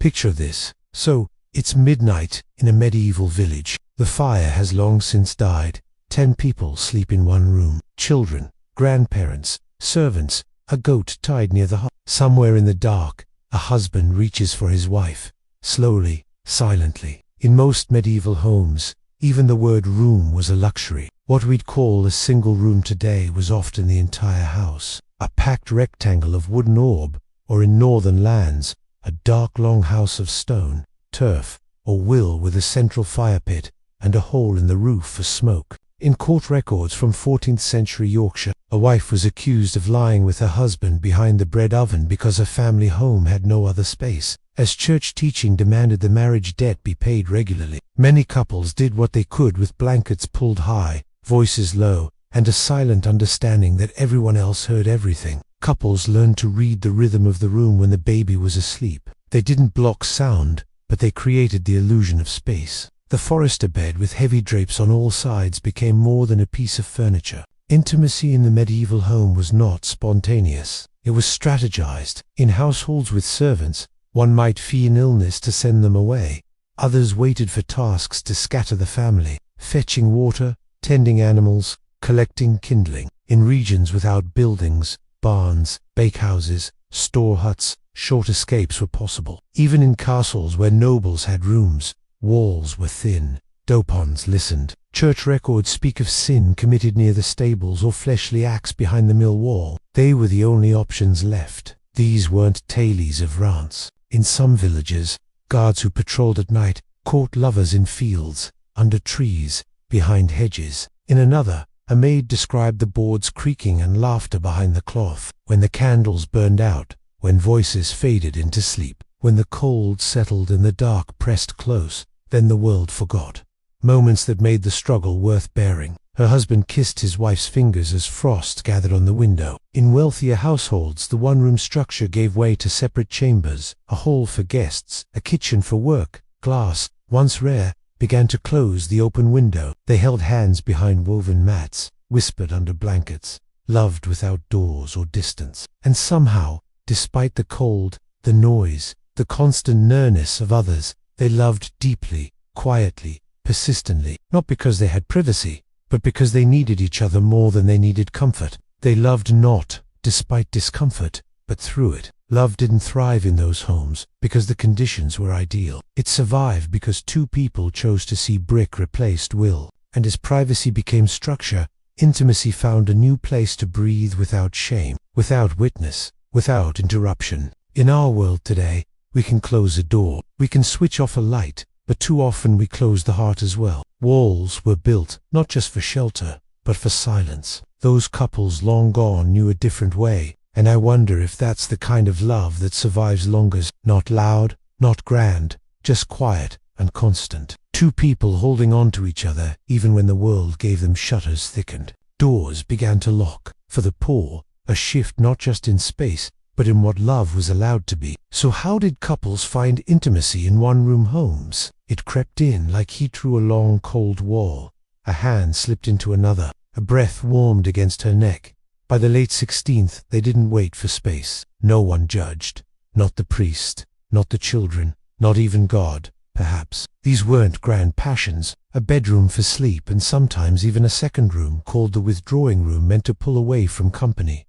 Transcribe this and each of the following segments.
Picture this. So, it's midnight in a medieval village. The fire has long since died. 10 people sleep in one room. Children, grandparents, servants, a goat tied near the hearth. Somewhere in the dark, a husband reaches for his wife. Slowly, silently. In most medieval homes, even the word room was a luxury. What we'd call a single room today was often the entire house. A packed rectangle of wooden orb, or in northern lands, a dark long house of stone, turf, or will with a central fire pit and a hole in the roof for smoke. In court records from 14th century Yorkshire, a wife was accused of lying with her husband behind the bread oven because her family home had no other space, as church teaching demanded the marriage debt be paid regularly. Many couples did what they could with blankets pulled high, voices low, and a silent understanding that everyone else heard everything. Couples learned to read the rhythm of the room when the baby was asleep. They didn't block sound, but they created the illusion of space. The Forester bed with heavy drapes on all sides became more than a piece of furniture. Intimacy in the medieval home was not spontaneous. It was strategized. In households with servants, one might feign illness to send them away. Others waited for tasks to scatter the family, fetching water, tending animals, collecting kindling. In regions without buildings, barns, bakehouses, store huts, short escapes were possible. Even in castles where nobles had rooms, walls were thin, doponds listened. Church records speak of sin committed near the stables or fleshly acts behind the mill wall. They were the only options left. These weren't tales of rants. In some villages, guards who patrolled at night caught lovers in fields, under trees, behind hedges. In another, a maid described the boards creaking and laughter behind the cloth. When the candles burned out, when voices faded into sleep, when the cold settled and the dark pressed close, then the world forgot. Moments that made the struggle worth bearing. Her husband kissed his wife's fingers as frost gathered on the window. In wealthier households, the one-room structure gave way to separate chambers, a hall for guests, a kitchen for work. Glass, once rare, began to close the open window. They held hands behind woven mats, whispered under blankets, loved without doors or distance. And somehow, despite the cold, the noise, the constant nearness of others, they loved deeply, quietly, persistently, not because they had privacy, but because they needed each other more than they needed comfort. They loved not, despite discomfort, but through it. Love didn't thrive in those homes because the conditions were ideal. It survived because two people chose to see brick replaced will. And as privacy became structure, intimacy found a new place to breathe without shame, without witness, without interruption. In our world today, we can close a door, we can switch off a light, but too often we close the heart as well. Walls were built not just for shelter, but for silence. Those couples long gone knew a different way, and I wonder if that's the kind of love that survives longest. Not loud, not grand, just quiet and constant. Two people holding on to each other even when the world gave them shutters thickened. Doors began to lock. For the poor, a shift not just in space, but in what love was allowed to be. So how did couples find intimacy in one-room homes? It crept in like heat through a long, cold wall. A hand slipped into another. A breath warmed against her neck. By the late 16th, they didn't wait for space. No one judged. Not the priest, not the children, not even God, perhaps. These weren't grand passions. A bedroom for sleep and sometimes even a second room called the withdrawing room meant to pull away from company.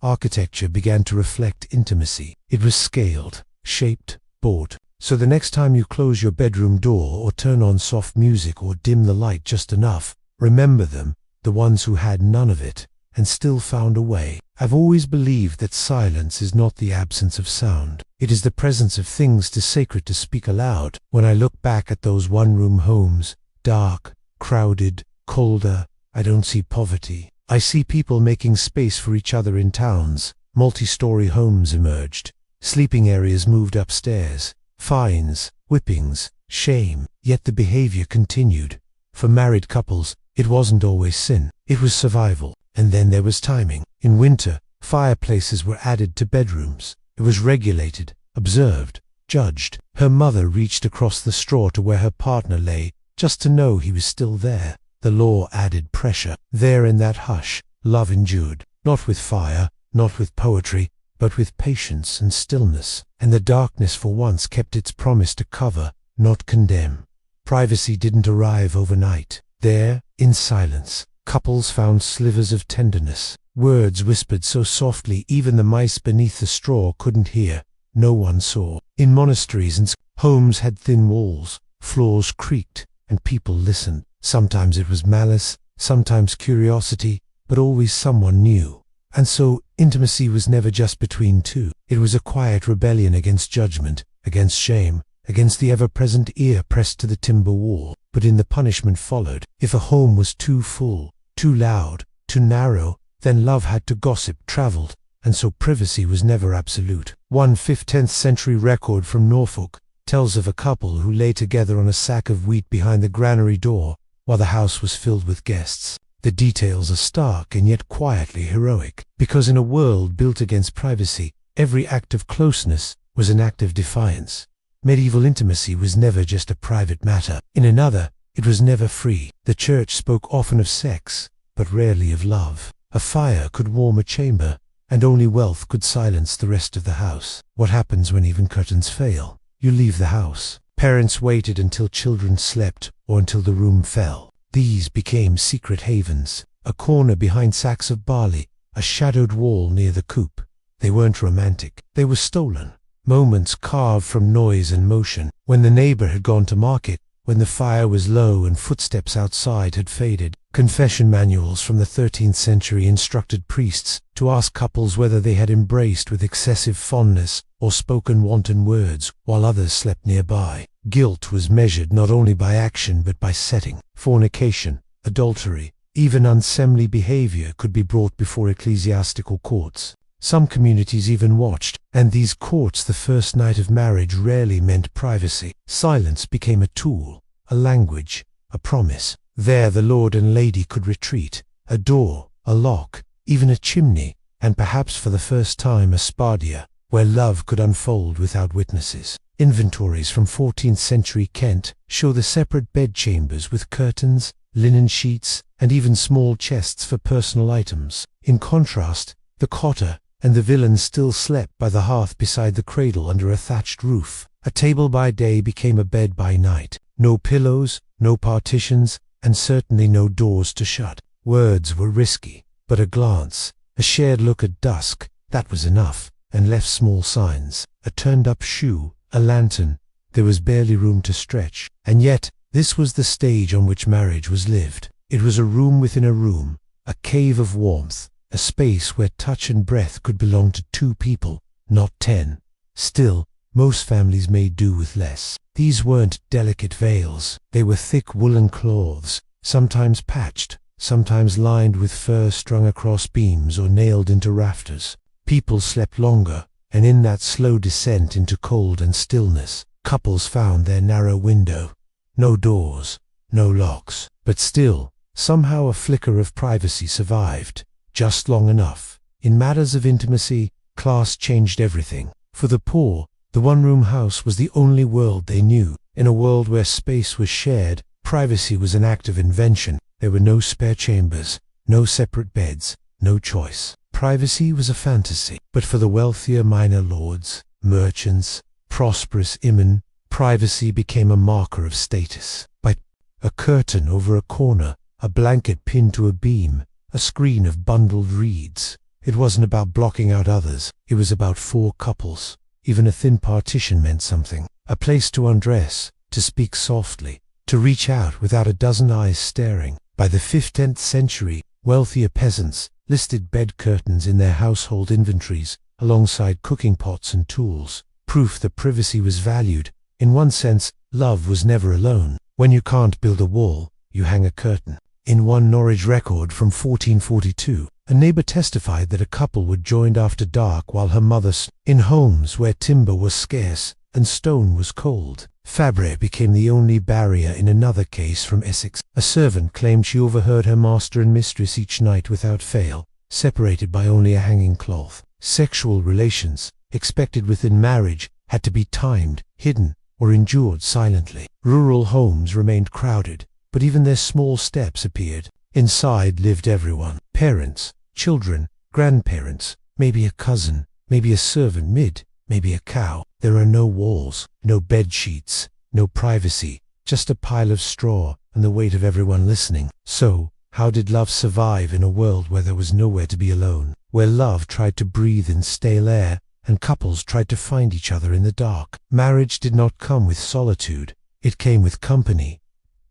Architecture began to reflect intimacy. It was scaled, shaped, bought. So the next time you close your bedroom door or turn on soft music or dim the light just enough, remember them, the ones who had none of it, and still found a way. I've always believed that silence is not the absence of sound. It is the presence of things too sacred to speak aloud. When I look back at those one-room homes, dark, crowded, colder, I don't see poverty. I see people making space for each other in towns. Multi-story homes emerged. Sleeping areas moved upstairs. Fines, whippings, shame. Yet the behavior continued. For married couples, it wasn't always sin. It was survival. And then there was timing. In winter, fireplaces were added to bedrooms. It was regulated, observed, judged. Her mother reached across the straw to where her partner lay, just to know he was still there. The law added pressure. There in that hush, love endured. Not with fire, not with poetry, but with patience and stillness, and the darkness for once kept its promise to cover, not condemn. Privacy didn't arrive overnight. There, in silence, couples found slivers of tenderness, words whispered so softly even the mice beneath the straw couldn't hear. No one saw. In monasteries and homes had thin walls, floors creaked, and people listened. Sometimes it was malice, sometimes curiosity, but always someone new. And so, intimacy was never just between two. It was a quiet rebellion against judgment, against shame, against the ever-present ear pressed to the timber wall. But in the punishment followed. If a home was too full, too loud, too narrow, then love had to gossip, traveled, and so privacy was never absolute. One 15th century record from Norfolk tells of a couple who lay together on a sack of wheat behind the granary door while the house was filled with guests. The details are stark and yet quietly heroic, because in a world built against privacy, every act of closeness was an act of defiance. Medieval intimacy was never just a private matter. In another, it was never free. The church spoke often of sex, but rarely of love. A fire could warm a chamber, and only wealth could silence the rest of the house. What happens when even curtains fail? You leave the house. Parents waited until children slept or until the room fell. These became secret havens, a corner behind sacks of barley, a shadowed wall near the coop. They weren't romantic. They were stolen. Moments carved from noise and motion. When the neighbor had gone to market, when the fire was low and footsteps outside had faded. Confession manuals from the 13th century instructed priests to ask couples whether they had embraced with excessive fondness or spoken wanton words while others slept nearby. Guilt was measured not only by action but by setting. Fornication, adultery, even unseemly behavior could be brought before ecclesiastical courts. Some communities even watched, and these courts the first night of marriage rarely meant privacy. Silence became a tool, a language, a promise. There the lord and lady could retreat, a door, a lock, even a chimney, and perhaps for the first time a spadia, where love could unfold without witnesses. Inventories from 14th century Kent show the separate bedchambers with curtains, linen sheets, and even small chests for personal items. In contrast, the cotter and the villain still slept by the hearth beside the cradle under a thatched roof. A table by day became a bed by night. No pillows, no partitions, and certainly no doors to shut. Words were risky, but a glance, a shared look at dusk, that was enough, and left small signs. A turned-up shoe, a lantern, there was barely room to stretch. And yet, this was the stage on which marriage was lived. It was a room within a room, a cave of warmth, a space where touch and breath could belong to two people, not 10. Still, most families made do with less. These weren't delicate veils. They were thick woolen cloths, sometimes patched, sometimes lined with fur strung across beams or nailed into rafters. People slept longer, and in that slow descent into cold and stillness, couples found their narrow window. No doors, no locks, but still, somehow a flicker of privacy survived. Just long enough. In matters of intimacy, class changed everything. For the poor, the one-room house was the only world they knew. In a world where space was shared, privacy was an act of invention. There were no spare chambers, no separate beds, no choice. Privacy was a fantasy. But for the wealthier minor lords, merchants, prosperous immen, privacy became a marker of status. By a curtain over a corner, a blanket pinned to a beam, a screen of bundled reeds. It wasn't about blocking out others. It was about four couples. Even a thin partition meant something. A place to undress, to speak softly, to reach out without a dozen eyes staring. By the 15th century, wealthier peasants listed bed curtains in their household inventories alongside cooking pots and tools. Proof that privacy was valued. In one sense, love was never alone. When you can't build a wall, you hang a curtain. In one Norwich record from 1442, a neighbor testified that a couple were joined after dark while her mother in homes where timber was scarce and stone was cold. Fabric became the only barrier. In another case from Essex, a servant claimed she overheard her master and mistress each night without fail, separated by only a hanging cloth. Sexual relations, expected within marriage, had to be timed, hidden, or endured silently. Rural homes remained crowded, but even their small steps appeared. Inside lived everyone. Parents, children, grandparents, maybe a cousin, maybe a servant mid, maybe a cow. There are no walls, no bed sheets, no privacy, just a pile of straw and the weight of everyone listening. So, how did love survive in a world where there was nowhere to be alone, where love tried to breathe in stale air and couples tried to find each other in the dark? Marriage did not come with solitude, it came with company.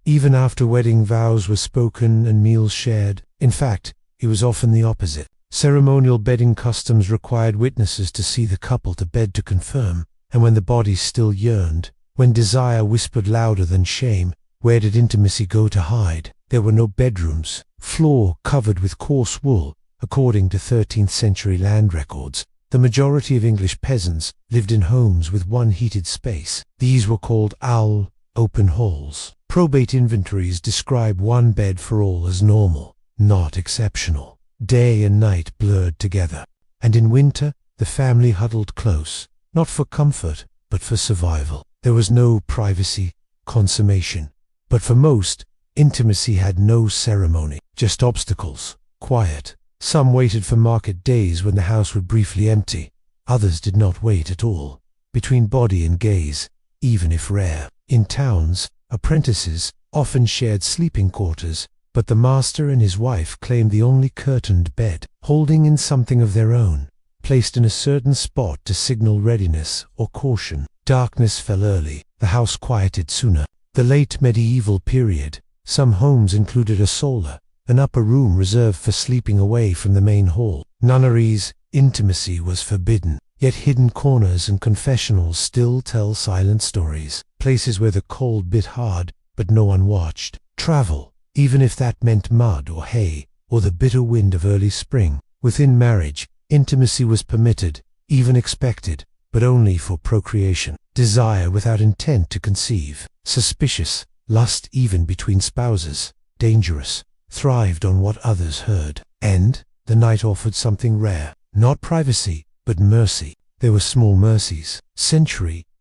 Even after wedding vows were spoken and meals shared, in fact, it was often the opposite. Ceremonial bedding customs required witnesses to see the couple to bed to confirm, and when the body still yearned, when desire whispered louder than shame, where did intimacy go to hide? There were no bedrooms, floor covered with coarse wool. According to 13th century land records, the majority of English peasants lived in homes with one heated space. These were called aul, open halls. Probate inventories describe one bed for all as normal, not exceptional. Day and night blurred together, and in winter the family huddled close, not for comfort, but for survival. There was no privacy, consummation, but for most, intimacy had no ceremony, just obstacles, quiet. Some waited for market days when the house would briefly empty. Others did not wait at all, between body and gaze, even if rare. In towns, apprentices often shared sleeping quarters, but the master and his wife claimed the only curtained bed, holding in something of their own, placed in a certain spot to signal readiness or caution. Darkness fell early, the house quieted sooner. The late medieval period, some homes included a solar, an upper room reserved for sleeping away from the main hall. Nunneries, intimacy was forbidden, yet hidden corners and confessionals still tell silent stories, places where the cold bit hard, but no one watched. Travel, even if that meant mud or hay, or the bitter wind of early spring. Within marriage, intimacy was permitted, even expected, but only for procreation. Desire without intent to conceive. Suspicious, lust even between spouses. Dangerous, thrived on what others heard. And the night offered something rare, not privacy, but mercy. There were small mercies.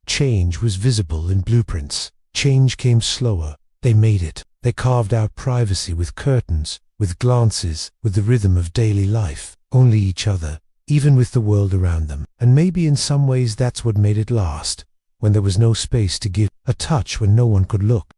Change was visible in blueprints. Change came slower. They made it. They carved out privacy with curtains, with glances, with the rhythm of daily life. Only each other, even with the world around them. And maybe in some ways that's what made it last, when there was no space to give, a touch when no one could look,